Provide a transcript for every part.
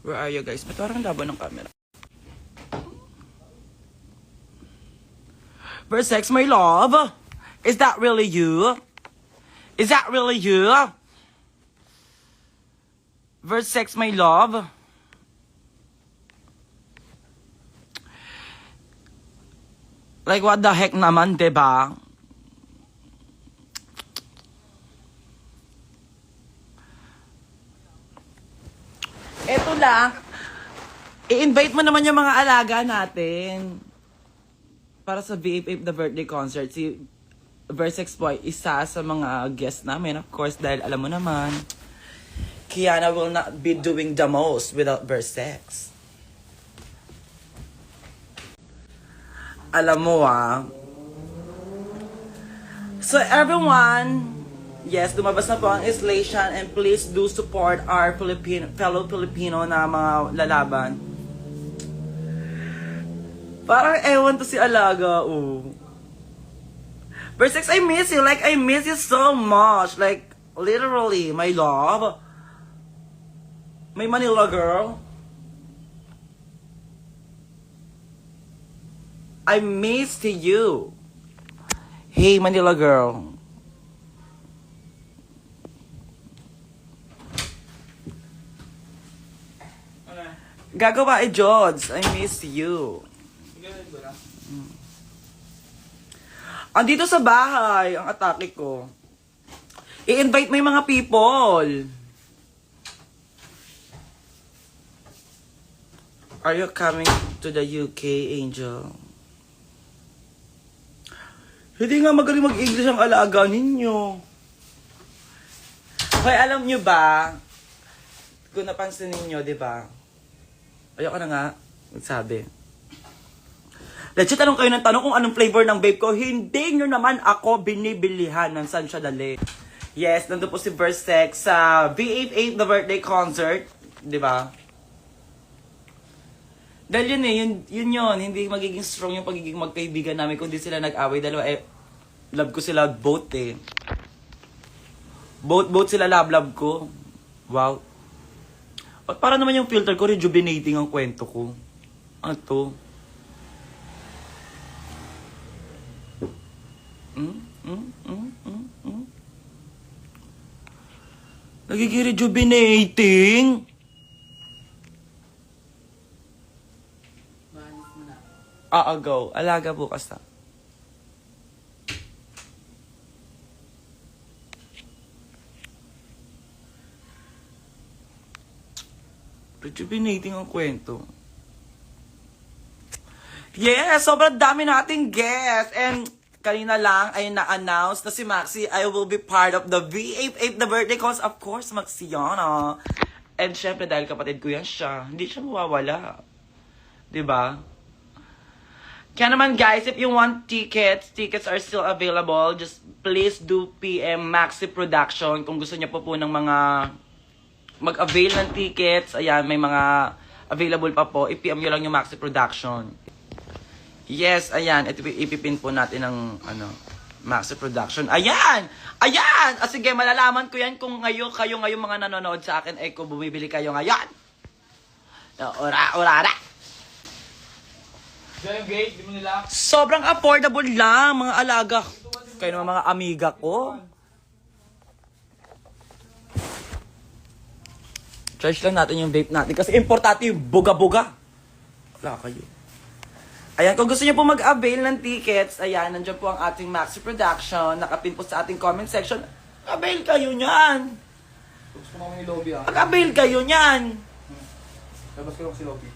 Where are you guys? Ba't parang laban ng camera? Versex, my love? Is that really you? Is that really you? Versex, my love? Like, what the heck naman, diba? Eto lang, i-invite mo naman yung mga alaga natin para sa VFF The Birthday Concert. Si Versex Boy, isa sa mga guests namin, of course, dahil alam mo naman, Kiana will not be doing the most without Versex. Alam mo So everyone, yes, lumabas na po ang installation and please do support our fellow Filipino na mga lalaban. Parang ewan to si Alaga, Versex, I miss you. Like, I miss you so much. Like, literally, my love. My Manila girl. I miss you. Hey, Manila girl. Gagawa Jods. I miss you. Andito sa bahay ang atake ko. I-invite mo yung mga people. Are you coming to the UK, Angel? Hindi nga magaling mag-English ang alaga ninyo. Hoy, alam nyo ba? Kung napansin ninyo, di ba? Ayoko na nga magsabi. Legit, tanong kayo ng tanong kung anong flavor ng vape ko. Hindi nyo naman ako binibilihan ng saan siya dali. Yes, nandun po si Versex sa V88 The Birthday Concert. Di ba? Dahil yun. Hindi magiging strong yung pagiging magkaibigan namin kung di sila nag-away. Dalawa, love ko sila both Both sila love ko. Wow. At para naman yung filter ko, rejuvenating ang kwento ko. Ano to? Nagiging rejuvenating? Go. Alaga bukas na. Rejuvenating ang kwento. Yes, sobrang dami nating guests. And kanina lang ay na-announce na si Maxi, I will be part of the V88 The Birthday Concert. Of course, Maxi yan. And syempre, dahil kapatid ko yan siya, hindi siya mawawala. Diba? Kaya naman guys, if you want tickets are still available. Just please do PM Maxi Production kung gusto niya po ng mga mag-avail ng tickets. Ayan, may mga available pa po. I-PM nyo lang yung Maxi Production. Yes, ayan. Ito ipipin po natin ng Maxi Production. Ayan! Ayan! Sige, malalaman ko yan kung kayo ngayon mga nanonood sa akin, kung bumibili kayo ngayon. Ora. Sobrang affordable lang, mga alaga. Kayo naman mga amiga ko. Charge lang natin yung vape natin kasi importante yung buga-buga. Wala kayo. Ayan, kung gusto niyo po mag-avail ng tickets, ayan, nandiyan po ang ating Maxi Production. Nakapin po sa ating comment section. Avail kayo niyan. Gusto mo kami lobby Mag-avail kayo niyan. Labas ko lang si lobby.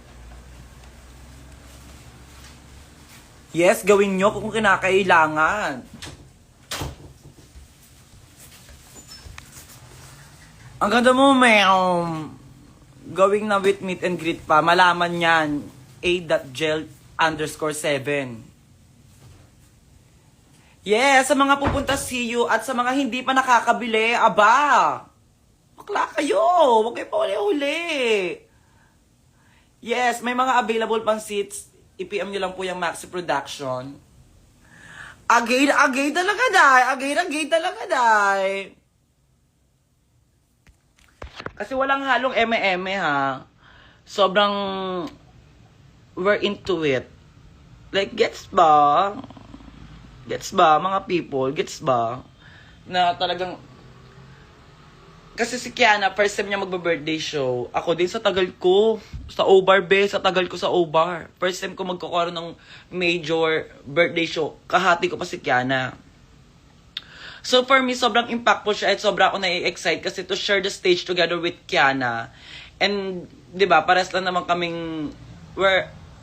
Yes, gawin nyo kung kinakailangan. Ang ganda mo, gawing na with meet and greet pa. Malaman yan. A.gel_7. Yes, sa mga pupunta see you at sa mga hindi pa nakakabili, aba, bakla kayo. Huwag kayo pa uli-uli. Yes, may mga available pang seats. I-PM nyo lang po yung Maxi Production. Agay talaga, day. Kasi walang halong eme-eme, ha. sobrang we're into it. Like, gets ba? Gets ba, mga people? Gets ba? Na talagang, kasi si Kiana, first time niya magba-birthday show. Ako din sa tagal ko. Sa O-Bar, sa tagal ko sa O-Bar. First time ko magkakaroon ng major birthday show. Kahati ko pa si Kiana. So for me, sobrang impactful siya at sobra ako na-excite kasi to share the stage together with Kiana. And, di ba, pares lang naman kaming,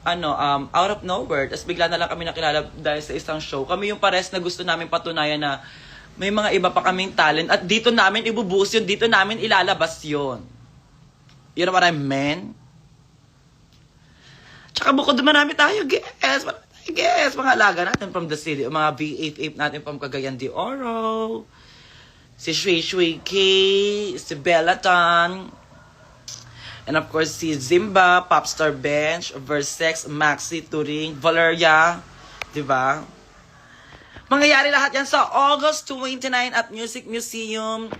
out of nowhere. Tapos bigla na lang kami nakilala dahil sa isang show. Kami yung pares na gusto namin patunayan na may mga iba pa kaming talent at dito namin ibubuhos yun, dito namin ilalabas yun. You know what I mean? Tsaka bukod marami tayo, guess, mga alaga natin from the city, mga V8 natin from Cagayan de Oro, si Shui Shui K, si Bella Tan, and of course si Zimba, Popstar Bench, Versex, Maxi, Turing, Valeria, diba? Mangyayari lahat yan sa August 29 at Music Museum.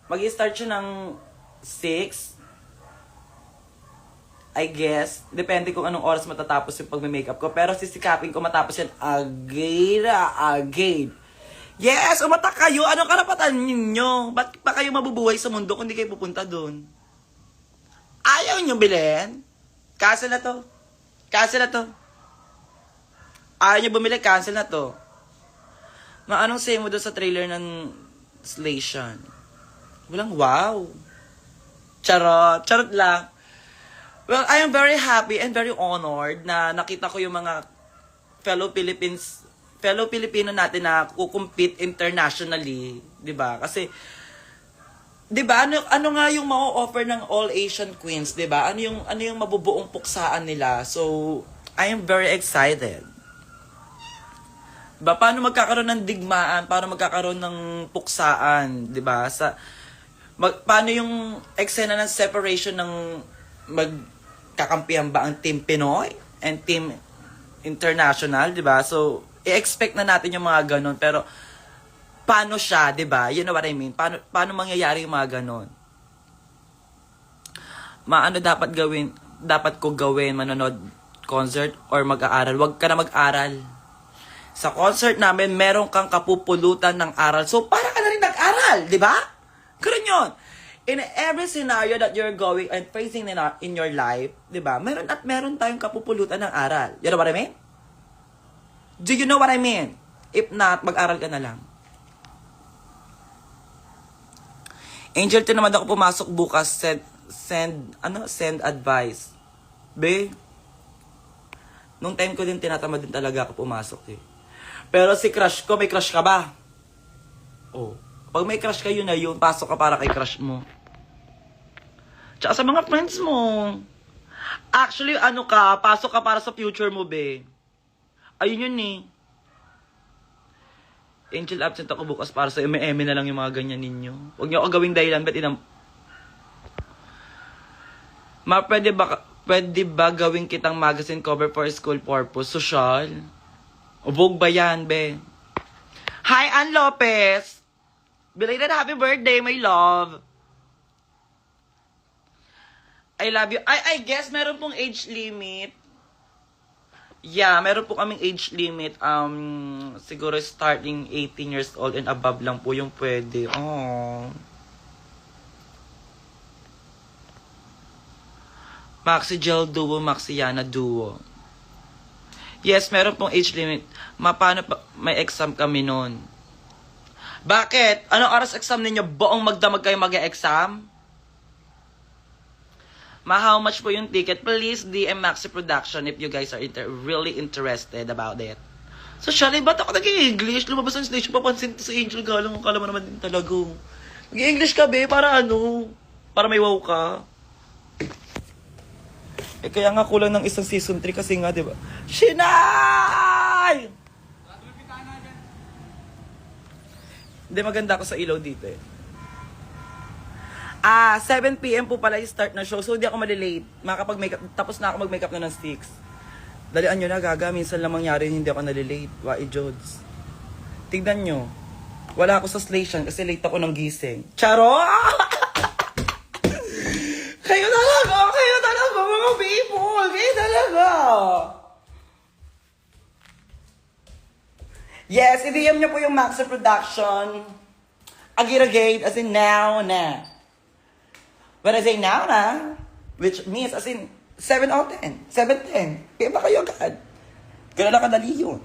Mag-i-start siya ng 6. I guess. Depende kung anong oras matatapos yung pag-makeup ko. Pero sisikapin ko matapos yan again. Yes! Umatak kayo! Anong karapatan ninyo? Ba't pa kayo mabubuhay sa mundo kung di kayo pupunta dun? Ayaw nyo bilhin? Cancel na to. Ayaw nyo bumili, cancel na to. Anong say mo doon sa trailer ng Slation? Walang wow. Charot lang. Well, I am very happy and very honored na nakita ko yung mga fellow Filipino natin na kukumpete internationally, 'di ba? Kasi 'di ba ano nga yung ma-offer ng All Asian Queens, 'di ba? Ano yung mabubuong puksaan nila? So, I am very excited. Diba? Paano magkakaroon ng digmaan? Paano magkakaroon ng puksaan? Diba? Paano yung eksena ng separation ng magkakampihan ba ang Team Pinoy and Team International? Diba? So, i-expect na natin yung mga ganon. Pero, paano siya? Diba? You know what I mean? Paano mangyayari yung mga ganon? Ano dapat ko gawin? Manonood concert or mag-aaral? Huwag ka na mag-aral. Sa concert namin, meron kang kapupulutan ng aral. So, para ka na rin nag-aral, di ba? Ganun yun. In every scenario that you're going and facing in your life, di ba? Meron tayong kapupulutan ng aral. You know what I mean? Do you know what I mean? If not, mag-aral ka na lang. Angel, tinamad ako pumasok bukas. Send advice. Be, nung time ko din, tinatamad din talaga ako pumasok eh. Pero si crush ko, may crush ka ba? Oh. Pag may crush kayo na yun, pasok ka para kay crush mo. Tsaka sa mga friends mo. Actually, pasok ka para sa future mo, be. Ayun yun eh. Angel, absent ako bukas para sa eme na lang yung mga ganyan ninyo. Huwag niyo ako gawing dahilan, bet pwede ba gawin kitang magazine cover for school purpose? Social? Vogue ba yan, be? Hi, Ann Lopez! Belated happy birthday, my love! I love you. I guess meron pong age limit. Yeah, meron po kaming age limit. Siguro starting 18 years old and above lang po yung pwede. Oh. Maxi Gel Duo, Maxi Yana Duo. Yes, meron pong age limit. Paano pa may exam kami noon? Bakit? Anong oras exam ninyo? Buong magdamag kayo mag-e-exam? How much po yung ticket? Please DM Maxi Production if you guys are really interested about it. So, Shally, ba't ako nag-i-English? Lumabas ang station, papansin to sa Angel Galang. Akala mo naman din talaga. Nag-i-English ka, be? Para Para may wow ka? Kaya nga kulang ng isang season 3 kasi nga, di ba? Shinay! Hindi, maganda ako sa ilaw dito eh. 7 p.m. po pala i-start na show. So, hindi ako malilate. Makapag-makeup. Tapos na ako mag-makeup na ng 6. Dalian nyo na, gaga. Minsan lang mangyari hindi ako nalilate. Wai Jods. Tignan nyo. Wala ako sa station kasi late ako ng gising. Charo! Kayo na lang! Oh, kayo na people! Kayo talaga! Yes, i-DM niyo po yung Maxi Production. Agiragate, as in now na. When I say now na, which means as in 7 out of 10. 7-10. Kaya ba kayo agad? Ganun lang kadali yun.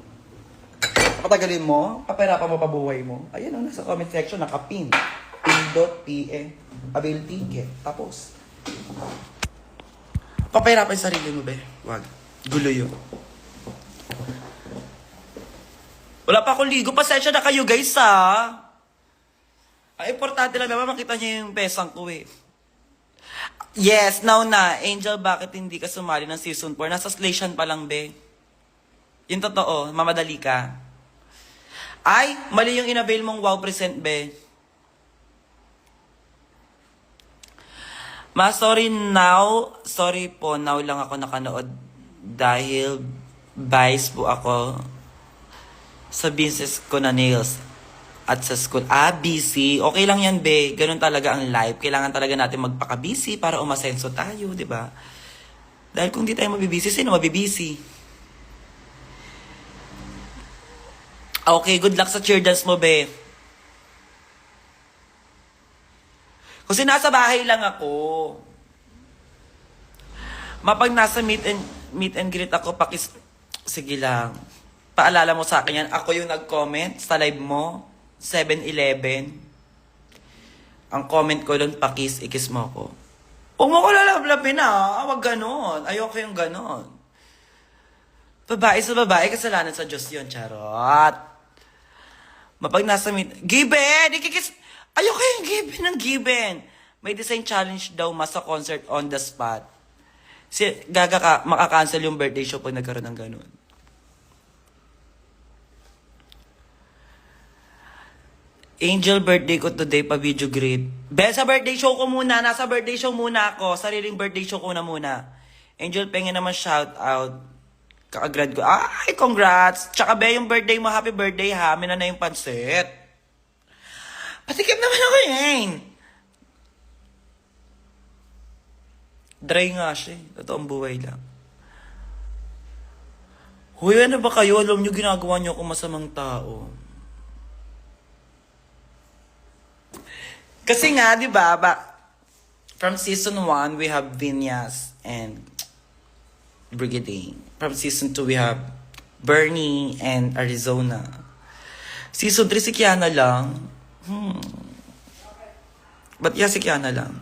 Patagalin mo, papahirapan mo pa buhay mo. Ayan o, nasa comment section, nakapin. Pin.pe. Avail ticket. Tapos. Papahirapan yung sarili mo, be. Wag. Gulo yun. Wala pa akong ligo. Pasensya na kayo, guys, ha? Ang importante lang, naman makita niyo yung pesang ko, eh. Yes, now na. Angel, bakit hindi ka sumali ng season 4? Nasa Slation pa lang, be. Yung totoo, mamadali ka. Ay, mali yung inavail mong wow present, be. Sorry now. Sorry po, now lang ako nakanood. Dahil bias po ako sa business ko na nails at sa school. Busy. Okay lang yan, be. Ganun talaga ang life. Kailangan talaga natin magpaka-busy para umasenso tayo, di ba? Dahil kung di tayo mabibisi, sino mabibisi? Okay, good luck sa cheer dance mo, be. Kasi nasa bahay lang ako. Mapag nasa meet and greet ako, sige lang. Paalala mo sa akin yan. Ako yung nag-comment sa live mo. 7-Eleven. Ang comment ko doon, ikis mo ko. Huwag mo ko lalablapin ha. Huwag ganon. Ayoko yung ganon. Babae sa babae, kasalanan sa Diyos yun. Charot. Mapag nasa meet... Given! Ikikis... Ayoko yung given ng given. May design challenge daw mas sa concert on the spot. Gaga ka, makakancel yung birthday show pag nagkaroon ng ganon. Angel, birthday ko today, pa-video greet. Sa birthday show ko muna. Nasa birthday show muna ako. Sariling birthday show ko na muna. Angel, pengen naman shout out. Kakagrad ko. Ay, congrats. Tsaka yung birthday mo, happy birthday ha. Mina na yung pansit. Patikim naman ako yan. Dry nga siya. Totoong buhay lang. Huy, ano ba kayo? Alam nyo, ginagawa nyo akong masamang tao. Kasi nga, di ba, from season 1, we have Vinyas and Brigadine. From season 2, we have Bernie and Arizona. Season 3, si Kiana lang. Ba't si Kiana lang?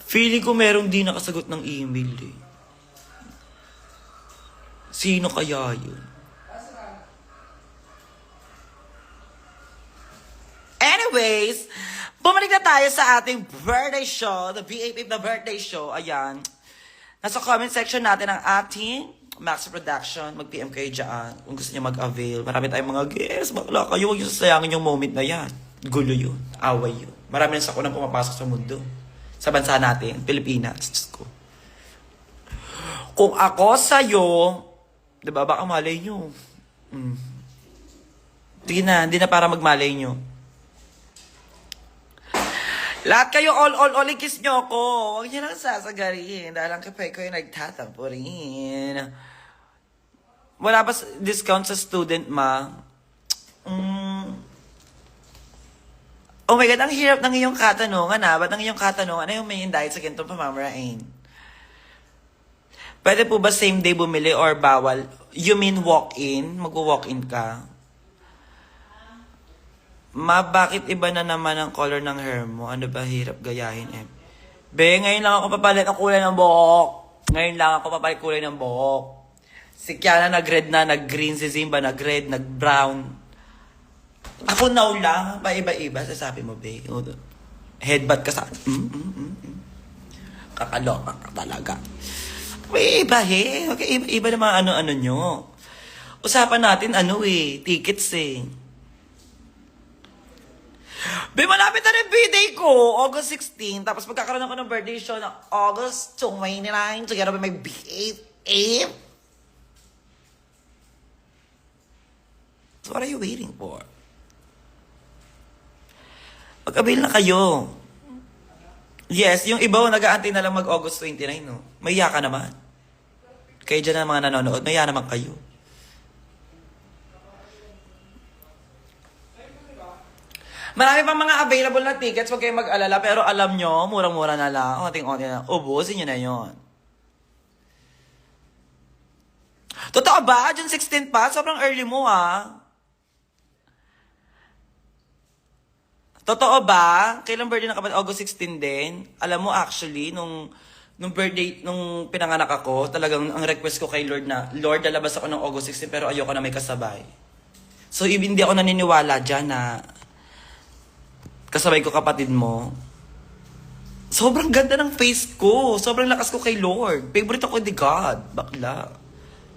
Feeling ko merong di nakasagot ng email eh. Sino kaya yun? Anyways, bumalik na tayo sa ating birthday show, the BAP na birthday show. Ayan. Nasa comment section natin ang ating Maxi Production. Mag-PM kayo dyan kung gusto niyo mag-avail. Marami tayong mga guests. Bakla kayo, huwag niyo sasayangin yung moment na yan. Gulo yun. Away yun. Marami na sakunang pumapasok sa mundo. Sa bansa natin, Pilipinas. Diyos ko. Kung ako sa'yo, di ba, baka malay nyo. Sige na, hindi na para magmalay nyo. Lahat kayo, all, ikis nyo ako. Huwag nyo lang sasagarin. Dahil lang kapay ko yung nagtatampo rin. Wala ba discount sa student, ma? Oh my God, ang hirap ng iyong katanungan, ha? Ba't ang iyong katanungan ay humayin dahil sa ganitong pamamarain? Pwede po ba same day bumili or bawal? You mean walk-in? Mag-walk-in ka? Ma, bakit iba na naman ang color ng hair mo? Ano ba hirap gayahin, eh? Be, ngayon lang ako papalit ang kulay ng buhok. Ngayon lang ako papalit kulay ng buhok. Si Kiana nag-red na, nag-green. Si Zimba nag-red, nag-brown. Ako now lang, paiba-iba. Sasabi mo, be. Headbutt ka sa... Kakaloka ka talaga. May iba, he. Okay, iba naman ano-ano nyo. Usapan natin, tickets, eh. Be, malapit na rin birthday ko, August 16. Tapos magkakaroon ako ng birthday show na August 29 together with my BFF. So what are you waiting for? Mag-avail na kayo. Yes, yung iba nag-aantay na lang mag-August 29, no? Maya ka naman. Kayo dyan na mga nanonood, maya naman kayo. Marami pang mga available na tickets, huwag kayong mag-alala. Pero alam nyo, murang-mura na lang. Onting-onting na lang. Ubusin nyo na yon. Totoo ba? June 16 pa? Sobrang early mo, ha? Totoo ba? Kailan birthday na kapatid? August 16 din? Alam mo, actually, nung birthday, nung pinanganak ako, talagang ang request ko kay Lord na, Lord, lalabas ako ng August 16, pero ayoko na may kasabay. So, hindi ako naniniwala dyan na kasabay ko kapatid mo. Sobrang ganda ng face ko. Sobrang lakas ko kay Lord. Favorite ako ni God. Bakla.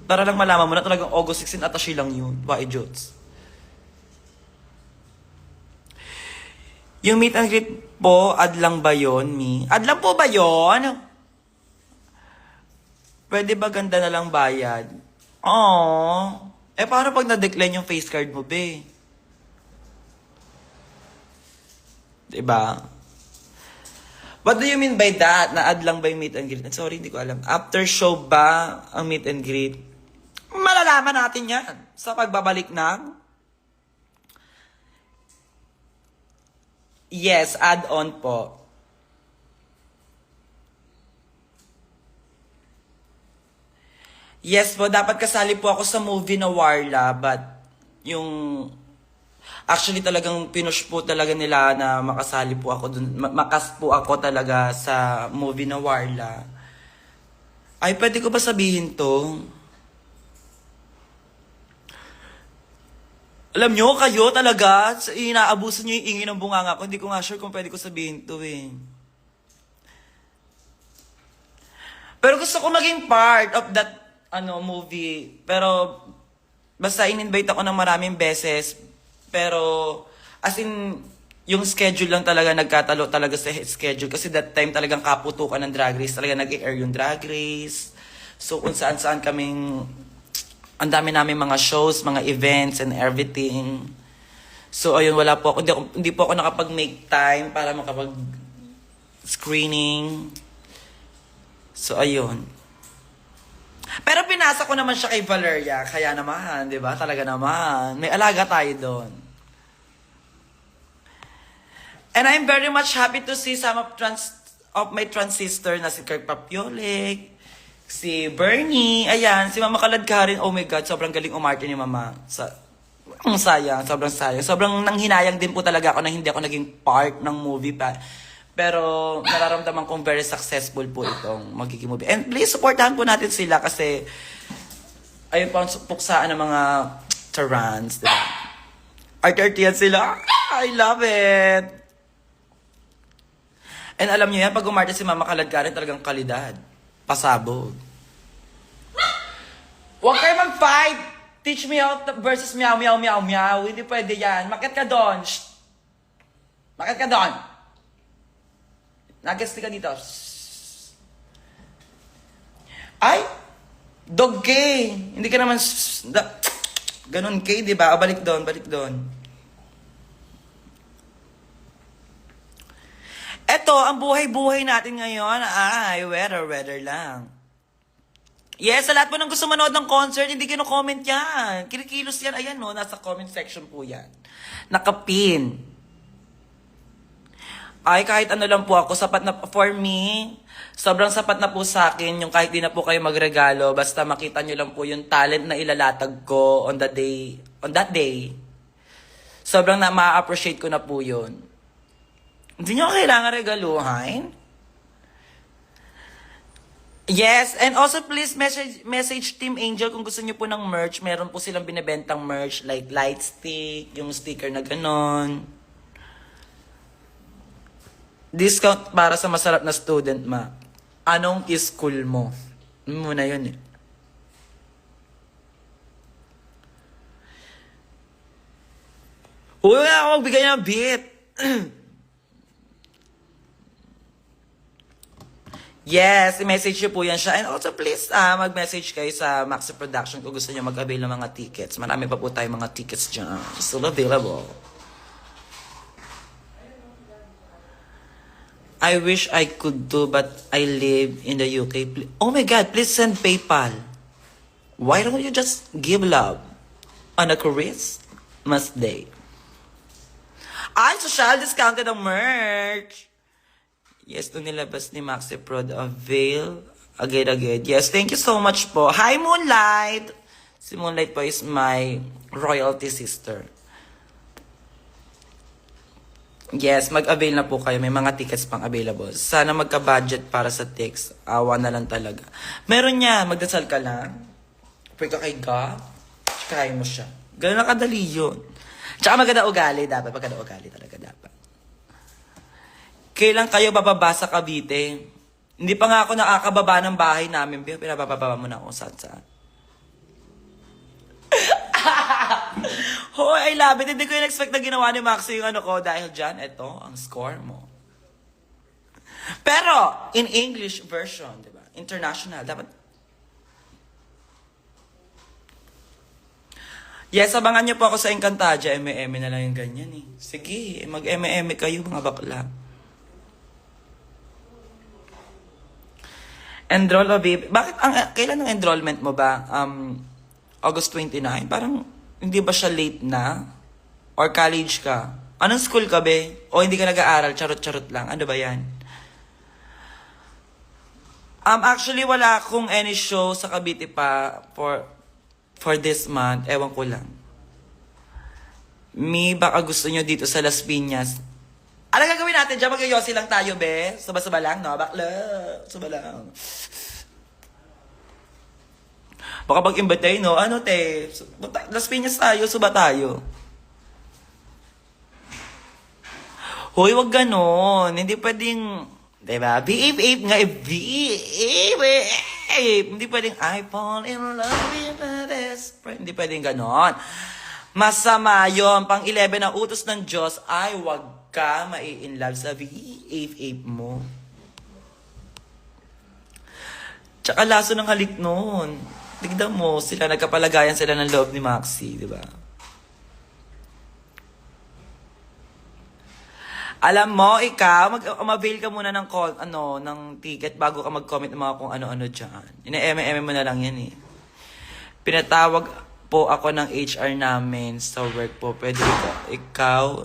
Para lang malaman mo na talagang August 16 attaché lang yun. Why, Jots? Yung meet and greet po, adlang ba yun, Mi? Adlang po ba yun? Pwede ba ganda na lang bayad? Aww. Eh, paano pag na-decline yung face card mo, be? Diba? What do you mean by that? Na ad lang ba yung meet and greet? Sorry, hindi ko alam. After show ba ang meet and greet? Malalaman natin yan sa pagbabalik ng... Yes, add-on po. Yes po, dapat kasali po ako sa movie na Warla, but yung... Actually, talagang pinush po talaga nila na makasali po ako dun. Makas po ako talaga sa movie na Warla. Ay, pwede ko ba sabihin to? Alam nyo, kayo talaga, inaabuso nyo yung ingin ng bunganga ko. Hindi ko nga sure kung pwede ko sabihin to eh. Pero gusto ko maging part of that movie. Pero, basta in-invite ako ng maraming beses. Pero, as in, yung schedule lang talaga nagkatalo talaga sa schedule. Kasi that time talagang kaputukan ng Drag Race. Talaga nag-air yung Drag Race. So, kung saan-saan kaming, ang dami namin mga shows, mga events, and everything. So, ayun, wala po ako. Hindi po ako nakapag-make time para makapag-screening. So, ayun. Pero pinasa ko naman siya kay Valeria. Kaya naman, di ba? Talaga naman. May alaga tayo doon. And I'm very much happy to see some of my transistor na si Kirk Papiolik, si Bernie, ayan, si Mama Kaladkarin. Oh my God, sobrang galing umarte ni Mama. Ang sayang, sobrang sayang. Sobrang nanghinayang din po talaga ako na hindi ako naging part ng movie pa. Pero nararamdaman kong very successful po itong magiging movie. And please, supportahan po natin sila kasi ayun po ang puksaan ng mga Tarans, diba? Art-artiyan sila. I love it! And alam niyo yan, pag umarte si Mama Kaladkarin, talagang kalidad. Pasabog. Huwag kayo mag-fight! Teach me out versus meow, meow, meow, meow. Hindi pwede yan. Makit ka doon. Shh. Makit ka doon. Nag-guest ka dito. Shh. Ay! Dog K! Hindi ka naman... Ganun K, di ba? Balik doon, balik doon. Eto, ang buhay-buhay natin ngayon ay weather lang. Yes, sa lahat po ng gusto manood ng concert, hindi kino-comment yan. Kinikilos yan. Ayan no, nasa comment section po yan. Nakapin. Ay, kahit ano lang po ako, sapat na, for me, sobrang sapat na po sa akin yung kahit di na po kayo magregalo, basta makita nyo lang po yung talent na ilalatag ko on that day. Sobrang ma-appreciate ko na po yun. Hindi nyo kailangan regaluhan. Yes, and also please message Team Angel kung gusto niyo po ng merch. Meron po silang binibentang merch like light stick, yung sticker na ganon. Discount para sa masarap na student, ma. Anong school mo? Muna yun eh. Huwag na ako magbigay ng beat. Yes, i-message nyo po yan siya. And also please, mag-message kayo sa Maxi Production kung gusto nyo mag-avail ng mga tickets. Marami pa po tayong mga tickets dyan. Still available. I wish I could do, but I live in the UK. Oh my God, please send PayPal. Why don't you just give love on a Christmas day? Ay, social discounted ang merch. Yes, nung nilabas ni Maxi Prod Avail. Agad. Yes, thank you so much po. Hi, Moonlight! Si Moonlight po is my royalty sister. Yes, mag-avail na po kayo. May mga tickets pang available. Sana magka-budget para sa tickets. Awa na lang talaga. Meron niya. Magdasal ka lang. Pray ka kay God. Kaya mo siya. Ganun na kadali yun. Tsaka maganda ugali. Dapat maganda ugali talaga dapat. Kailan kayo bababa sa Cavite? Hindi pa nga ako nakakababa ng bahay namin. Pinabababa mo na ako saan. Hoy, I love it. Hindi ko yung expect na ginawa ni Maxi yung ano ko. Dahil dyan, ito, ang score mo. Pero, in English version, di ba? International, dapat. Yes, abangan niyo po ako sa Encantadia. M&M na lang yung ganyan eh. Sige, mag-M&M kayo mga bakla. Enroll o babe. Bakit, kailan ang enrollment mo ba? August 29? Parang, hindi ba siya late na? Or college ka? Anong school ka, be? O hindi ka nag-aaral? Charot-charot lang. Ano ba yan? Actually, wala akong any show sa Cavite pa for this month. Ewan ko lang. Baka gusto nyo dito sa Las Piñas. Ano gagawin natin dyan? Mag-yosi lang tayo, be? Saba-saba lang, no? Bakla. Saba lang. Baka pag-imbitay, no? Ano, te? Las Piñas tayo, suba tayo. Hoy, wag ganon. Hindi pwedeng, diba? Beep nga, beep. Hindi pwedeng, I fall in love with my best friend. Hindi pwedeng ganon. Masama yon. Pang 11 na utos ng Diyos, ay wag ka mai-inlove sa beep mo. Tsaka laso ng halik nun. Tignan mo, nagkapalagayan sila ng loob ni Maxi, di ba? Alam mo, ikaw, mag-avail ka muna ng ticket bago ka mag-comment ng mga kung ano-ano dyan. Ina-M-M mo na lang yan eh. Pinatawag po ako ng HR namin sa work po. Pwede ikaw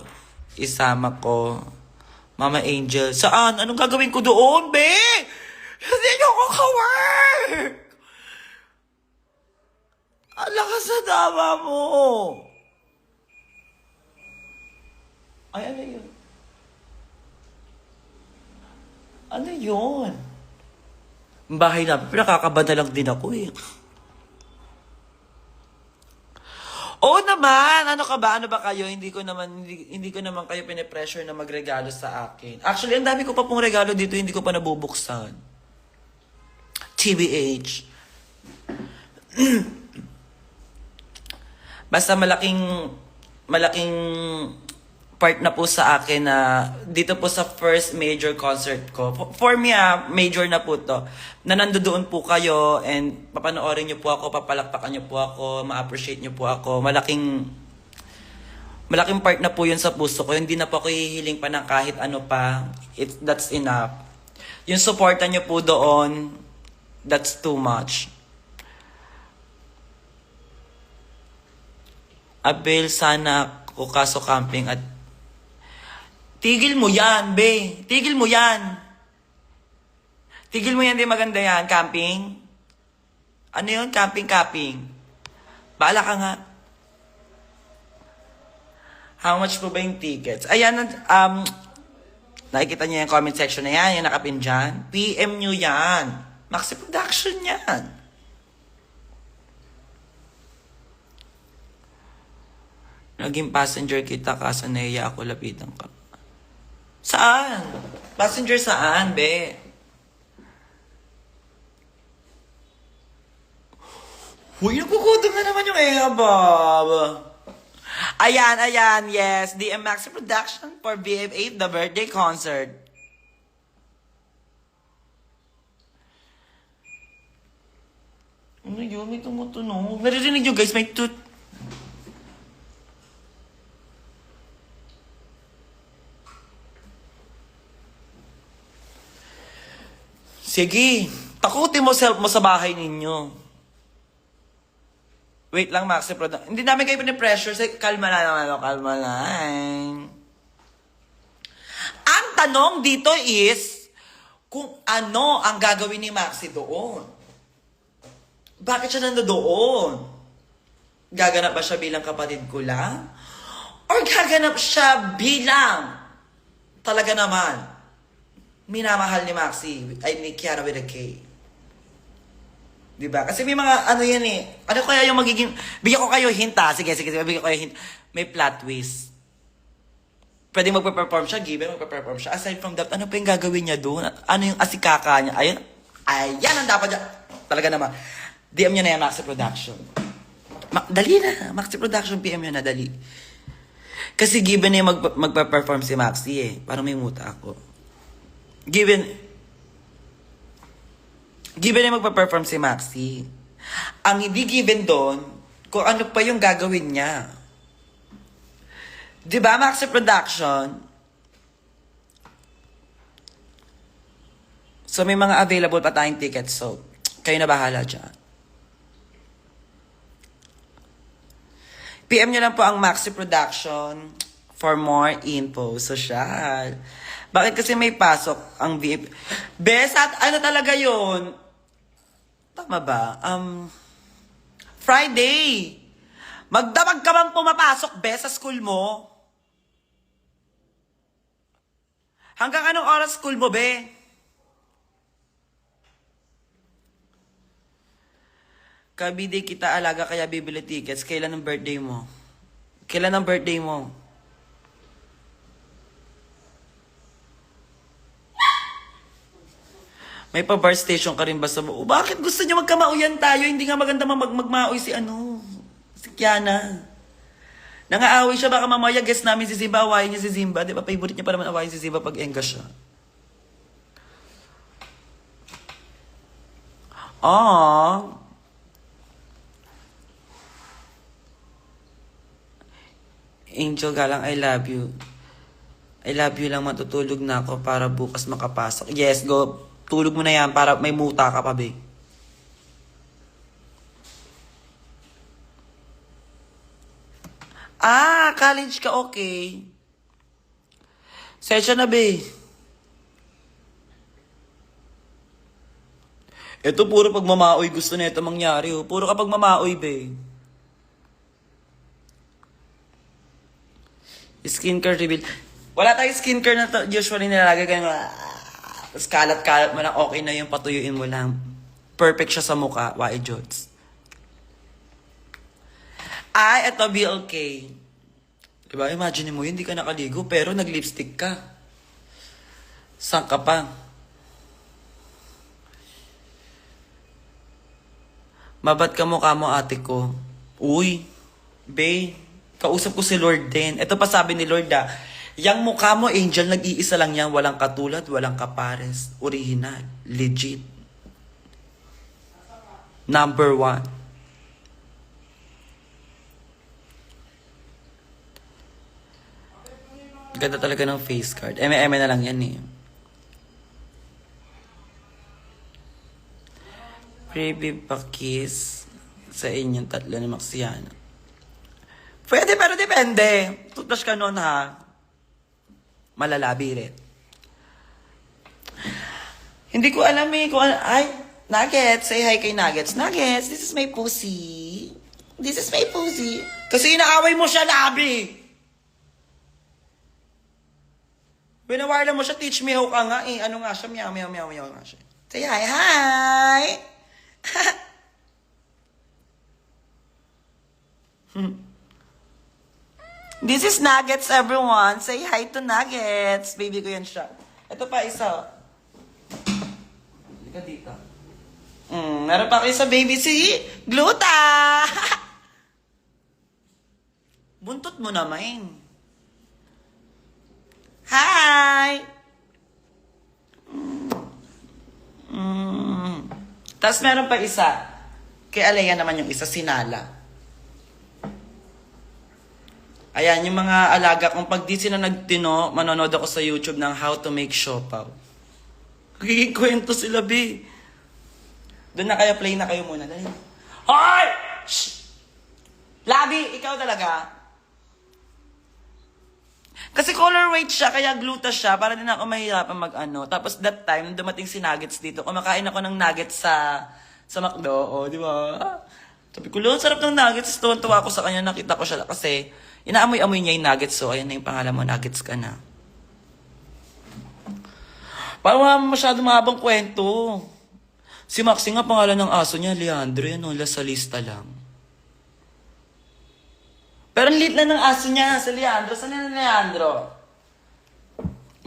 isama ko. Mama Angel. Saan? Anong gagawin ko doon, be? Hindi niyo ko ka-work! Ang lakas na tama mo! Ay, ano yun? Ano yun? Bahay namin, pinakakabada lang din ako eh. Oo naman! Ano ka ba? Ano ba kayo? Hindi ko naman kayo pinipressure na magregalo sa akin. Actually, ang dami ko pa pong regalo dito, hindi ko pa nabubuksan. TBH. Basta malaking part na po sa akin na dito po sa first major concert ko. For me, major na po to. Na nandoon po kayo and papanoorin niyo po ako, papalakpakan niyo po ako, ma-appreciate niyo po ako. Malaking part na po yun sa puso ko. Hindi na po ako hihiling pa ng kahit ano pa. That's enough. Yung supportan niyo po doon, that's too much. Abel, sana ako kaso camping at tigil mo yan, be. Tigil mo yan. Tigil mo yan, di maganda yan. Camping. Ano yun? Camping. Baala ka nga. How much po ba yung tickets? Ayan, nakikita niyo yung comment section na yan, yung nakapin dyan. PM nyo yan. Maxi Production yan. Naging passenger kita kaso naiya ako lapitan ka. Saan? Passenger saan, be? Huy, nagkukutom na naman yung Bob. Ayan, yes. DM Maxi Production for BF8, the birthday concert. Ano yun? May tumutunog. Naririnig nyo guys, may toot. Sige, takutin mo self mo sa bahay ninyo. Wait lang, Maxi Production. Hindi namin kayo pinipressure. Kalma na naman, kalma lang. Ang tanong dito is, kung ano ang gagawin ni Maxi doon. Bakit siya nandoon? Gaganap ba siya bilang kapatid ko lang? Or gaganap siya bilang talaga naman minamahal ni Maxi, ay ni Kiana with a K? Diba? Kasi may mga ano yan eh. Ano kaya yung magiging... Bigyan ko kayo hint ha. Sige, bigyan ko kayo hint. May plot twist. Pwede magpa-perform siya, given magpa-perform siya. Aside from that, ano pa yung gagawin niya doon? Ano yung asikaka niya? Ayan ang dapat niya. Talaga naman. DM niya na yan, Maxi Production. Dali na. Maxi Production, PM niya na, dali. Kasi given na yung magpa-perform si Maxi eh. Parang may muta ako. Given na magpa-perform si Maxi. Ang hindi given doon, kung ano pa yung gagawin niya. Diba, Maxi Production? So, may mga available pa tayong tickets. So, kayo na bahala dyan. PM nyo lang po ang Maxi Production for more info. Social. Bakit kasi may pasok ang VIP? Bes, at ano talaga yun? Tama ba? Friday. Magdamag ka bang pumapasok, Bes, sa school mo? Hanggang anong oras school mo, be? Kabide kita alaga kaya bibili tickets. Kailan ang birthday mo? Kailan ang birthday mo? May pa-bar station ka rin ba sa... Bakit gusto niyo magkamauyan tayo? Hindi nga maganda magmaoy si si Kiana. Nangaaway siya, baka mamaya guess namin si Zimba, awayin niya si Zimba. Di ba, favorite niya pa naman awayin si Zimba pag engga siya. Aww. Angel Galang, I love you. I love you lang, matutulog na ako para bukas makapasok. Yes, go. Tulog mo na yan para may muta ka pa, be. College ka, okay. Session na, be. Ito puro pag mamaoy gusto na ito mangyari. Oh. Puro kapag mamaoy, be. Skincare reveal. Wala tayong skincare na usually nilalagay kayo. Tapos kalat-kalat mo lang, okay na yung patuyuin mo lang. Perfect siya sa mukha, Why Jods. Eto BLK. Diba, imagine mo, hindi ka nakaligo, pero nag-lipstick ka. Saan ka pa? Mabat ka mukha mo, ate ko. Uy, bae, kausap ko si Lord din. Ito pa sabi ni Lord yang mukha mo, Angel, nag-iisa lang yan. Walang katulad, walang kapares. Original. Legit. Number 1. Ganda talaga ng face card. Eme na lang yan eh. Baby pa-kiss sa inyong tatlo ni Maxiana. Pwede, pero depende. Toothbrush ka nun, ha? Malalabi rin. Hindi ko alam eh kung Nuggets, say hi kay Nuggets. Nuggets, this is my pussy. This is my pussy. Kasi inaaway mo siya, labi. Binawarla mo siya, teach me how ka nga eh. Ano nga siya, meow, meow, meow, meow nga siya. Say hi, hi. This is Nuggets, everyone. Say hi to Nuggets. Baby ko yan siya. Ito pa isa. Hindi ka dito. Meron pa kayo sa baby si Gluta. Buntot mo naman. Hi! Tapos meron pa isa. Kay Alea naman yung isa, sinala. Ayan, yung mga alaga kong pag di sila nagtino, manonood ako sa YouTube ng how to make siopaw. Magiging kwento sila, B. Doon na kaya, play na kayo muna. Dali. Hoy! Shh! Labi, ikaw talaga. Kasi color weight siya, kaya glutas siya, para din ako mahirapan mag-ano. Tapos that time, dumating si Nuggets dito. Kumakain ako ng Nuggets sa McDo. O, di ba? Sabi ko, Lord, sarap ng Nuggets. Tuwan-tuwa ako sa kanya, nakita ko siya. Kasi, inaamoy-amoy niya yung Nuggets. So, ayan na yung pangalan mo, Nuggets ka na. Parang wala masyadong mahabang kwento. Si Maxi nga, pangalan ng aso niya, Leandro. Yan, wala sa lista lang. Pero ang liit lang ng aso niya, sa Leandro. Saan na Leandro?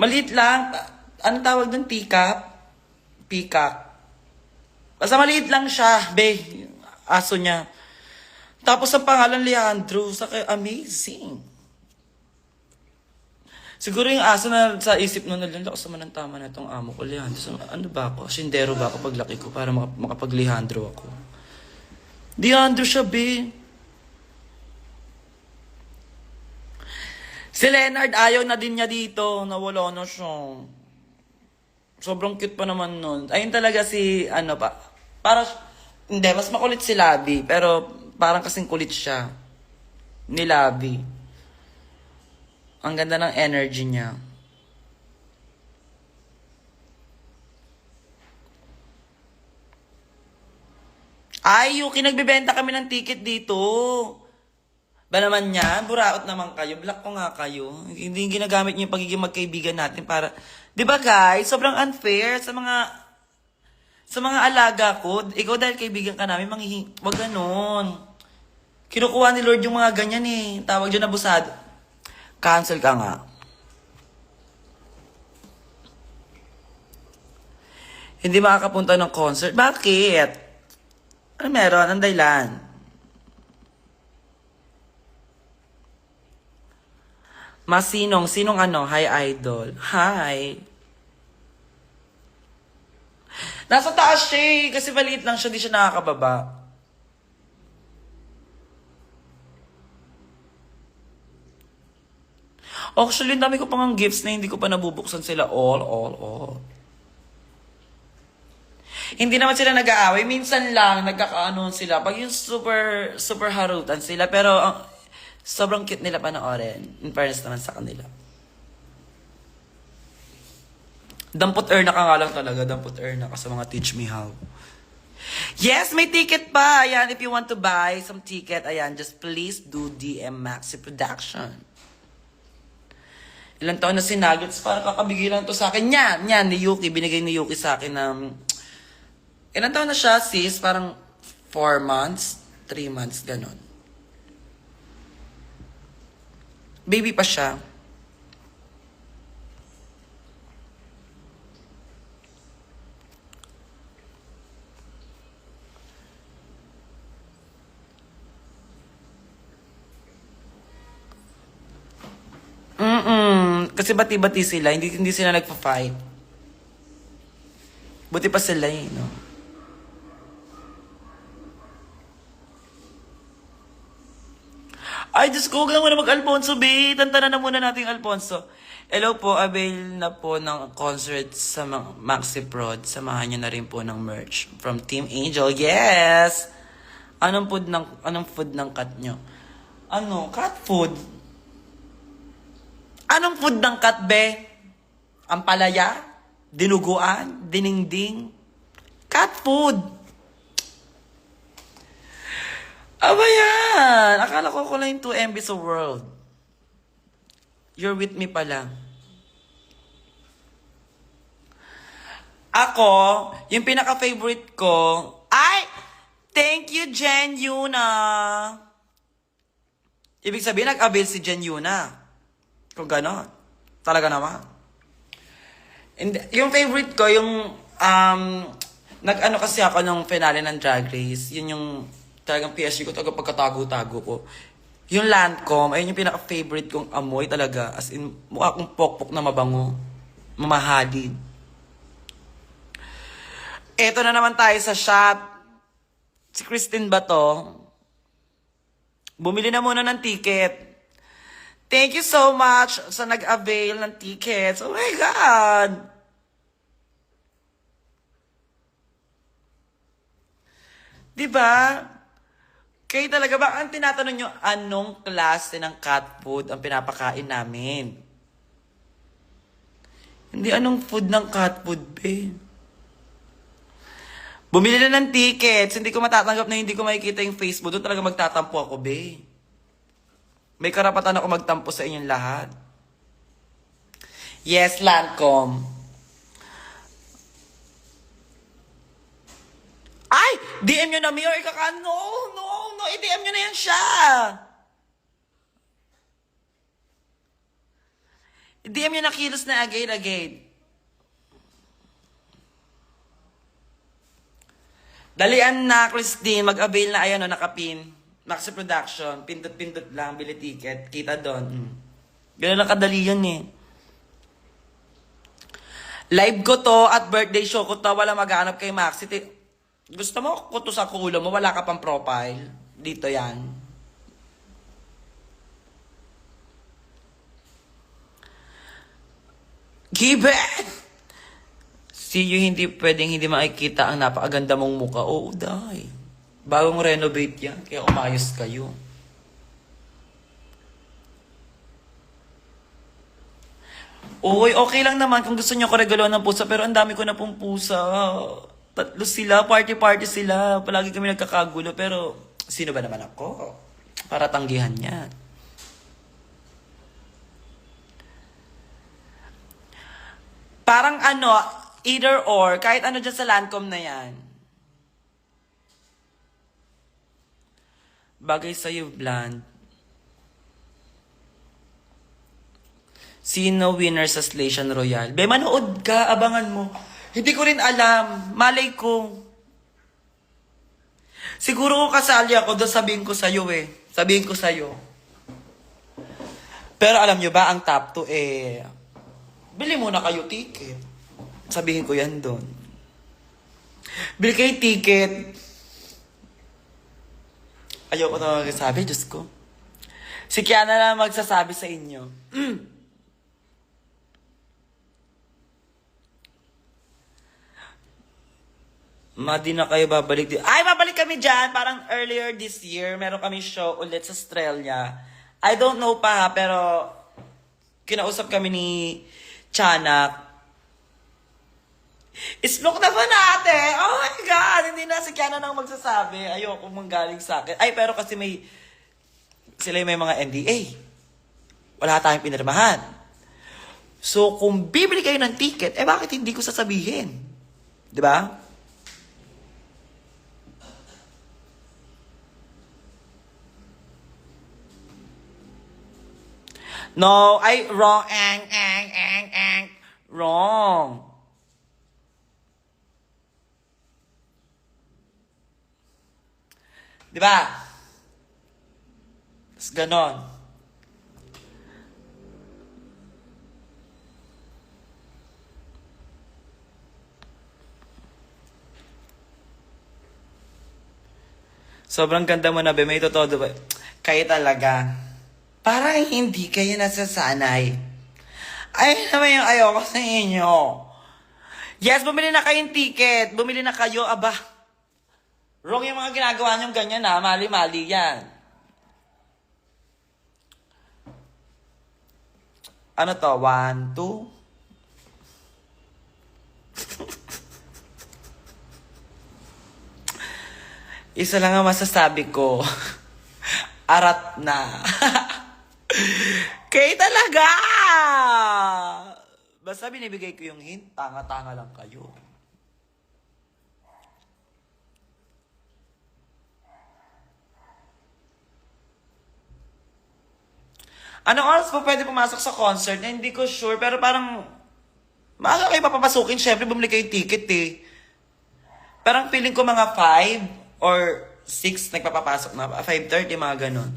Maliit lang. Ano tawag doon? Peacock? Peacock. Basta maliit lang siya, be. Aso niya. Tapos ang pangalan Leandro. Amazing. Siguro yung aso na sa isip nun, nalakas naman ang tama na itong amo ko, Leandro. So, ano ba ako? Sindero ba ako paglaki ko para makapag-Leandro ako? Leandro siya, be. Si Leonard, ayaw na din niya dito. Nawala na siya. Sobrang cute pa naman nun. Ayun talaga si, ano pa. Hindi, mas makulit si Labi. Pero parang kasing kulit siya. Ni Labi. Ang ganda ng energy niya. Ay, Yuki, nagbibenta kami ng ticket dito. Ba naman yan? Buraot naman kayo. Block ko nga kayo. Hindi ginagamit niyo yung pagiging magkaibigan natin para... Di ba guys? Sobrang unfair sa mga alaga ko. Ikaw dahil kaibigan ka namin, wag ganon. Kinukuha ni Lord yung mga ganyan eh. Tawag dyan abusado. Cancel ka nga. Hindi makakapunta ng concert. Bakit? Ano meron? Ang dahilan? Masinong? Sinong ano? Hi, idol. Hi. Nasa taas siya eh. Kasi maliit lang siya. Di siya nakakababa. Actually, dami ko pang gifts na hindi ko pa nabubuksan sila. All. Hindi naman sila nag-aaway. Minsan lang, nagkakaanoon sila. Pag yung super harutan sila. Pero, sobrang cute nila panoorin. In fairness naman sa kanila. Dampot na ka nga lang talaga. Dampot na ka sa mga Teach Me How. Yes, may ticket pa. Ayan, if you want to buy some ticket, ayan, just please do DM Maxi Production. Ilang taon na si Nuggets para kakabigay lang to sa akin. Yan, ni Yuki. Binigay ni Yuki sa akin ng... Ilang taon na siya, sis? Parang 4 months, 3 months, ganon. Baby pa siya. Kasi bati-bati sila, hindi sila nagpa-fight. Buti pa sila eh, no? Ay, Diyos ko, huwag na muna mag-Alfonso, babe. Tantanan na muna natin yung Alfonso. Hello po, avail na po ng concert sa Maxi Prod. Samahan niyo na rin po ng merch from Team Angel. Yes! Anong food ng cat nyo? Ano? Cat food? Anong food ng cat, be? Ampalaya? Dinuguan? Diningding? Cat food! Aba yan! Akala ko lang yung 2 MB sa world. You're with me pala. Ako, yung pinaka-favorite ko, ay! Thank you, Jen Yuna! Ibig sabihin, nag-avail si Jen Yuna. Kung gano'n. Talaga naman. And, yung favorite ko, yung, nag-ano kasi ako nung finale ng Drag Race. Yun yung, talagang PSG ko, talaga pagkatago-tago ko. Yung Lancome, ayun yung pinaka-favorite kong amoy talaga. As in, mukha kong pokpok na mabango. Mamahalin. Eto na naman tayo sa shop. Si Christine ba to? Bumili na muna ng ticket. Thank you so much sa nag-avail ng tickets. Oh my God! Di ba? Kayo talaga ba, ang tinatanong nyo, anong klase ng cat food ang pinapakain namin? Hindi anong food ng cat food, be. Bumili na ng tickets. Hindi ko matatanggap na hindi ko makikita yung Facebook. Doon talaga magtatampo ako, be. May karapatan ako magtampo sa inyong lahat. Yes, Lancom. Ay! DM nyo na, Mayor. No, i-DM nyo na yan siya. I-DM nyo na kilos na again. Dalian na, Christine. Mag-avail na, ayan o, nakapin. Maxi Production. Pindot-pindot lang, bili ticket. Kita doon. Ganun lang kadali yun eh. Live ko to at birthday show ko to. Wala maghanap kay Maxi. Gusto mo ko to sa kulo mo? Wala ka pang profile. Dito yan. Gibe! See you, hindi pwedeng hindi makikita ang napakaganda mong mukha. Oo, dahil. Bagong renovate yan, kaya umayos kayo. Uy, okay lang naman kung gusto nyo ko regalo ng pusa, pero ang dami ko na pong pusa. Tatlo sila, party-party sila. Palagi kami nagkakagulo, pero sino ba naman ako? Para tanggihan yan. Parang ano, either or, kahit ano dyan sa Lancome na yan. Bagay sa'yo, Bland. Sino winner sa Slation Royale? Be, manood ka, abangan mo. Hindi ko rin alam. Malay ko. Siguro kung kasali ako, doon sabihin ko sa'yo eh. Sabihin ko sa'yo. Pero alam nyo ba, ang top 2 bili muna kayo ticket. Sabihin ko yan doon. Bili kayo ticket. Ayoko na magsasabi, Diyos ko. Si Kiana na magsasabi sa inyo. Di na kayo babalik. Ay, babalik kami dyan. Parang earlier this year, meron kami show ulit sa Australia. I don't know pa ha, pero kinausap kami ni Chanak. Islook na ba natin? Oh my God! Hindi na si Kiana nang magsasabi. Ayoko manggaling sa akin. Ay, pero kasi sila may mga NDA. Wala tayong pinirmahan. So, kung bibili kayo ng ticket, bakit hindi ko sasabihin? Di ba? No, wrong. Wrong. Di ba? Tapos ganon. Sobrang ganda mo na, be. May totoo ba? Kayo talaga. Parang hindi kayo nasasanay. Ay, naman yung ayoko sa inyo. Yes, bumili na kayong ticket. Bumili na kayo, aba. Wrong yung mga ginagawa niyong ganyan ha. Mali-mali yan. Ano to? 1, 2? Isa lang ang masasabi ko. Arat na. Kayo talaga! Basta binibigay ko yung hint, tanga-tanga lang kayo. Anong oras po pwede pumasok sa concert? Hindi ko sure, pero parang maaga kayo papapasukin. Siyempre, bumili kayo ticket eh. Parang feeling ko mga 5 or 6 nagpapapasok na. 5:30, mga ganon.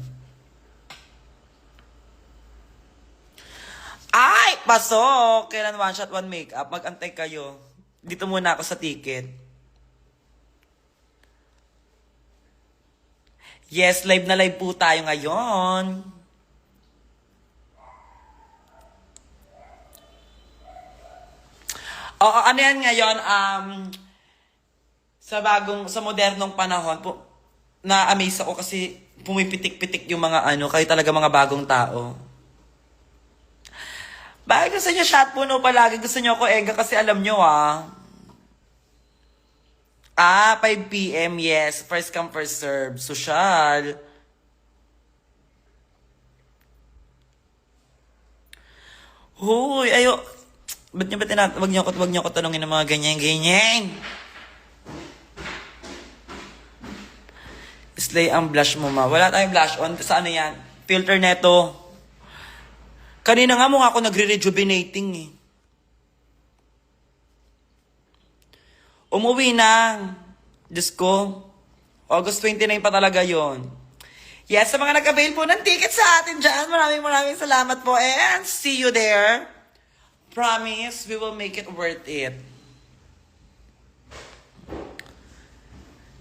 Ay! Pasok! Kailan one shot, one makeup? Mag-antay kayo. Dito muna ako sa ticket. Yes, live na live po tayo ngayon. Oo, ano yan ngayon? sa modernong panahon, na-amaze ako kasi pumipitik-pitik yung mga kayo talaga mga bagong tao. Bakit gusto niyo shot puno palagi? Gusto niyo ako ega kasi alam niyo 5 p.m. Yes. First come, first serve. Social. Huy, Ba't niyo ba wag niyo ako tanongin ng mga ganyan-ganyan. Slay ang blush mo, ma. Wala tayong blush on. Sa ano yan? Filter neto. Kanina nga mukha ako nagre-rejuvenating eh. Umuwi na. Diyos ko. August 29 pa talaga yon. Yes, sa mga nag-avail po ng ticket sa atin dyan, maraming salamat po. And see you there. Promise, we will make it worth it.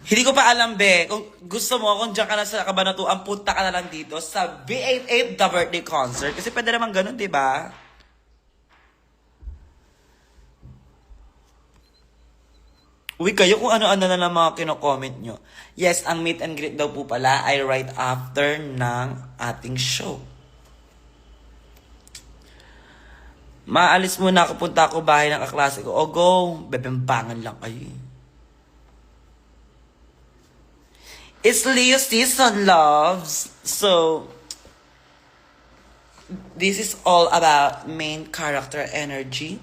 Hindi ko pa alam, be. Kung gusto mo, kung dyan ka na sa Kabanatuan, punta ka na lang dito sa V88 The Birthday Concert. Kasi pwede naman ganun, di ba? Uy, kayo kung ano-ano na lang mga kino-comment nyo. Yes, ang meet and greet daw po pala ay right after ng ating show. Maalis muna ako, punta ako bahay ng kaklase ko. O go, bebempangan lang kayo. It's Leo season, loves. So, this is all about main character energy.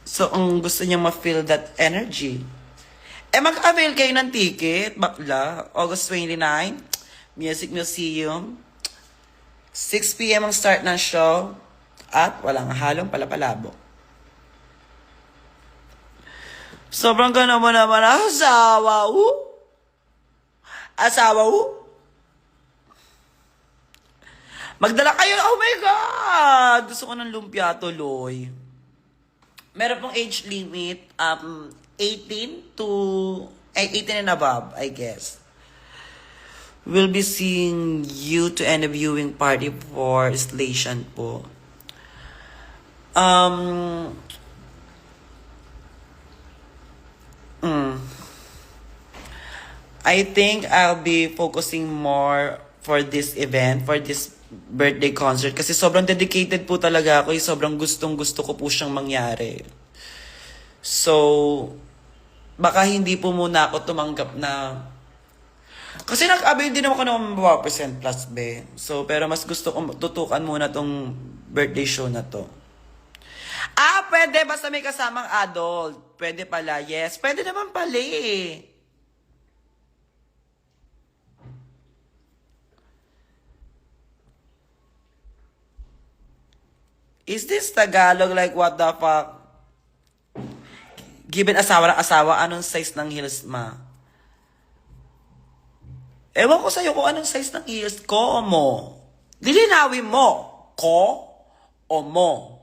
So, kung gusto niyo ma-feel that energy, mag-avail kayo ng ticket, bakla. August 29, Music Museum. 6 p.m. ang start ng show. At walang halong palapalabo. Sobrang ka naman asawa, Asawa, Magdala kayo, oh my God! Gusto ko ng lumpia tuloy. Meron pong age limit, 18 and above, I guess. We'll be seeing you to end a viewing party for installation po. I think I'll be focusing more for this event, for this birthday concert. Kasi sobrang dedicated po talaga ako. Sobrang gustong-gusto ko po siyang mangyari. So, baka hindi po muna ako tumanggap na... Kasi nag-avail din ako ng 1% plus, be. So, pero mas gusto ko tutukan muna tong birthday show na to. Pwede. Basta may kasamang adult. Pwede pala. Yes. Pwede naman pala eh. Is this Tagalog? Like, what the fuck? Given asawa ng asawa, anong size ng heels, ma? Ewan ko sa'yo kung anong size ng heels ko o mo. Lilinawin mo. Ko o mo.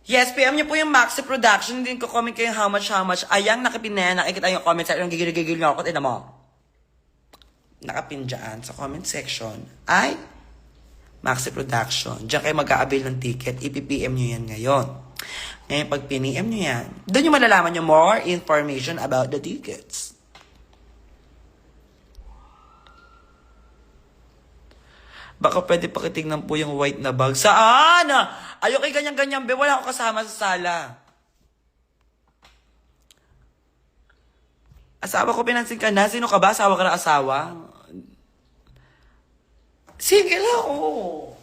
Yes, PM niyo po yung Maxi Production. Hindi ko comment kayo how much. Ayang nakipinaya, nakikita yung comment section. Gigil-gigil niyo ako. Tignan mo. Nakapin dyan sa comment section ay Maxi Production. Diyan kayo mag-a-avail ng ticket. I-PM nyo yan ngayon. Ngayon, pag piniem nyo yan, doon nyo malalaman nyo more information about the tickets. Baka pwede pakitignan po yung white na bag. Saan? Ayoko kay ganyan-ganyan, be. Wala ako kasama sa sala. Asawa ko, pinansin ka na. Sino ka ba? Asawa ka na asawa? Single ako.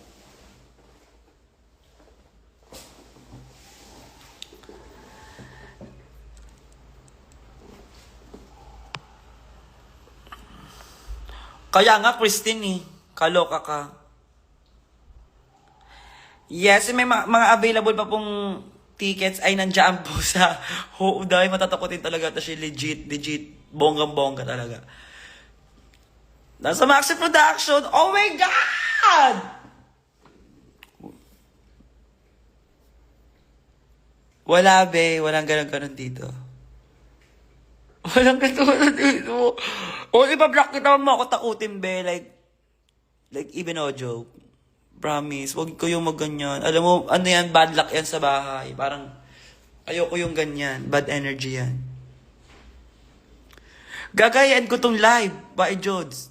Kaya nga, Christine kaloka ka. Yes, may mga available pa pong tickets ay nandiyan po sa dahil matatakotin talaga ito siya legit, bonggang-bongga talaga. Nasa Maxi Production, oh my God! Wala, be. Walang ganun dito. Walang ganun dito. O, ipa-block kita mo ako takutin, be. Like even no joke. Promise, wag kayo magganyan. Alam mo, ano yan, bad luck yan sa bahay. Parang, ayoko yung ganyan. Bad energy yan. Gagayain ko tong live. Bye, Jods.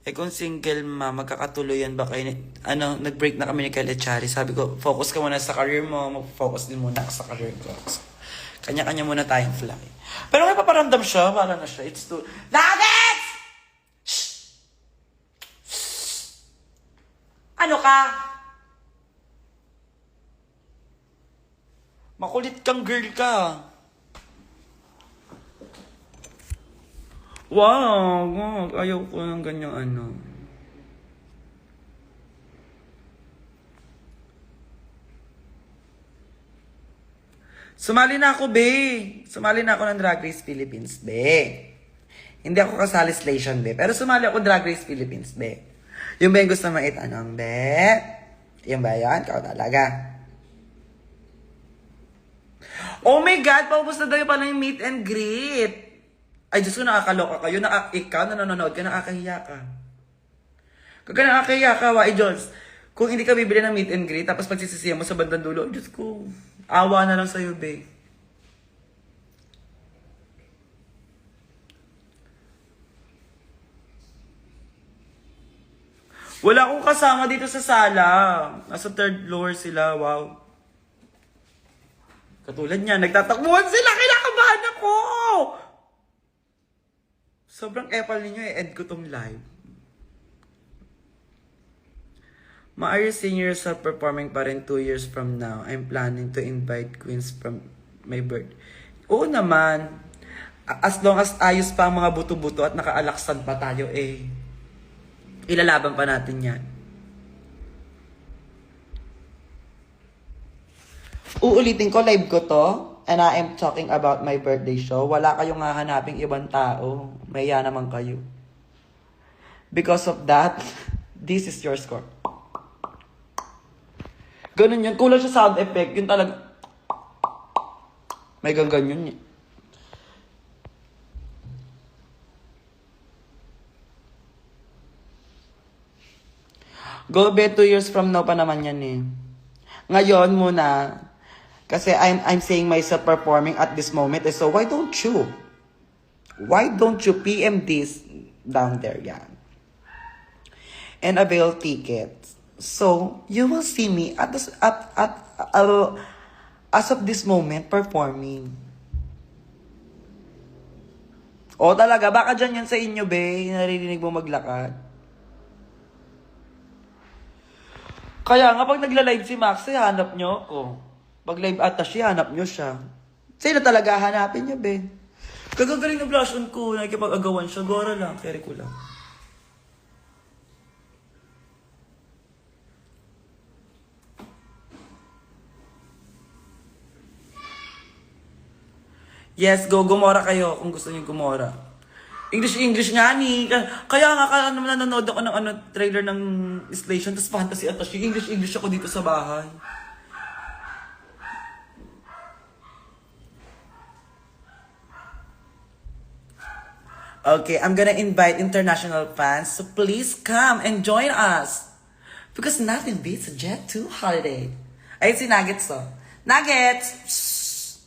Eh kung single ma, magkakatuloy yan ba kayo? Ano, nag-break na kami ni Kyle Echari. Sabi ko, focus ka muna sa career mo. Mag-focus din muna ako sa career ko. So, kanya-kanya muna tayong fly. Pero may paparamdam siya. Para na siya. It's too... Nuggets! Shh! Shh! Ano ka? Makulit kang girl ka. Wow, wag. Ayaw ko ng ganyang ano. Sumali na ako, be. Sumali na ako ng Drag Race Philippines, be. Hindi ako kasali sa Station, be. Pero sumali ako Drag Race Philippines, be. Yung ba yung gusto mo itanong, be? Yung ba yan? Ikaw talaga. Oh my God! Paubos na daw yung pala yung meet and greet. Ay, Diyos ko, nakakaloka kayo. Ikaw na nanonood ka, nakakahiya ka. Kaya nakakahiya ka, Wai Jones. Kung hindi ka bibili ng meet and greet, tapos pagsisisiyan mo sa bandang dulo, Diyos ko, awa na lang sa'yo, be. Wala akong kasama dito sa sala. Nasa third floor sila, wow. Katulad niya, nagtatakbuhan sila, kinakabahan ako! Sobrang epal ninyo end ko tong live. Are you seeing yourself performing pa rin 2 years from now? I'm planning to invite queens from my birth. Oo naman. As long as ayos pa ang mga buto-buto at nakaalaksan pa tayo, eh. Ilalaban pa natin yan. Uulitin ko, live ko to. And I am talking about my birthday show. Wala kayong hahanaping ibang tao. Maya naman kayo. Because of that, this is your score. Ganun yun. Kulang siya sound effect. Yun talaga. May ganyan yun. Go bed 2 years from now pa naman yan eh. Ngayon muna, kasi I'm saying myself performing at this moment. So why don't you? Why don't you PM this down there, yan? And avail tickets. So you will see me as of this moment performing. O talaga, baka dyan yan sa inyo, be. Naririnig mo maglakad. Kaya nga pag nagla-live si Max, hanap nyo ako. Pag live ata siya, hanap nyo siya. Sino talaga hanapin niya, be? Kagagaling na blush on ko, nakikipag-agawan siya. Gora lang, carry ko lang. Yes, gumora kayo kung gusto niyo gumora. English nga ni. Kaya nga nanonood ako ng trailer ng Station, tapos fantasy ata siya. English ako dito sa bahay. Okay, I'm gonna invite international fans, so please come and join us. Because nothing beats a Jet 2 holiday. Ay, si Nuggets to. Nuggets! Shh!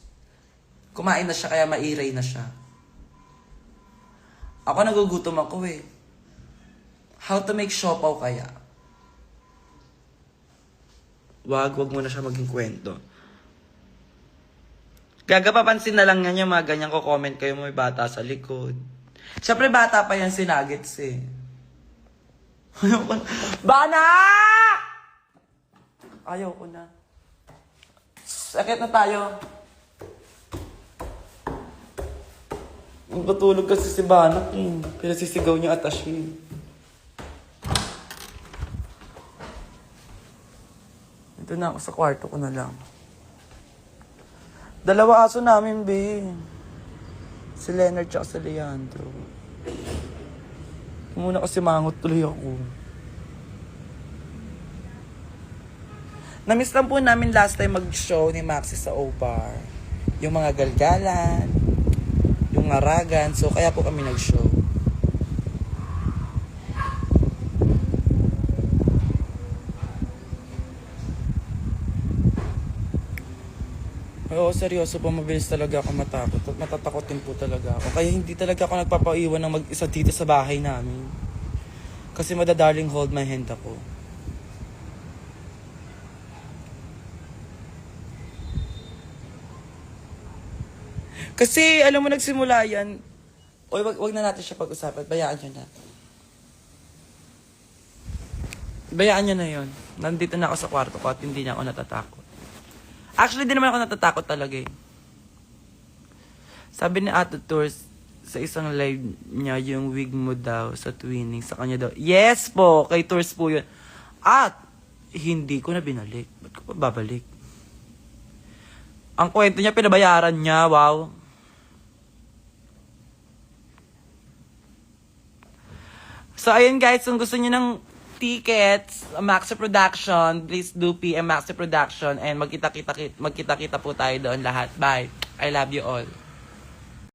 Kumain na siya, kaya mairay na siya. Ako nagugutom ako eh. How to make siopaw kaya? Wag mo na siya maging kwento. Gagapapansin na lang yan yung mga ganyan ko comment kayo may bata sa likod. Siyempre bata pa yan si Nuggets eh. Bana! Ayaw ko na. Sakit na tayo. Patulog kasi si Banak eh. Pero sisigaw niya at Ashin. Ito na ako sa kwarto ko na lang. Dalawa aso namin, be. Si Leonard tsaka si Leandro. Muna kasi mangot tuloy ako. Namiss lang po namin last time mag-show ni Maxi sa O-Bar. Yung mga galgalan, yung ngaragan. So, kaya po kami nag-show. Oo, seryoso po, mabilis talaga ako matakot at matatakotin po talaga ako. Kaya hindi talaga ako nagpapaiwan ng mag-isa dito sa bahay namin. Kasi madadarling hold my hand ako. Kasi, alam mo, nagsimula yan. Oy, wag na natin siya pag-usapan. Bayaan nyo na. Bayaan nyo na yun. Nandito na ako sa kwarto ko at hindi na ako natatakot. Actually, di naman ako natatakot talaga eh. Sabi ni Ate Tours sa isang live niya, yung wig mo daw sa twinning sa kanya daw. Yes po, kay Tours po yun. At, hindi ko na binalik. Ba't ko pa babalik? Ang kwento niya, pinabayaran niya. Wow. So, ayun guys, kung gusto niyo ng tickets, Maxi Production, please do PM Maxi Production and magkita-kita po tayo doon lahat. Bye. I love you all.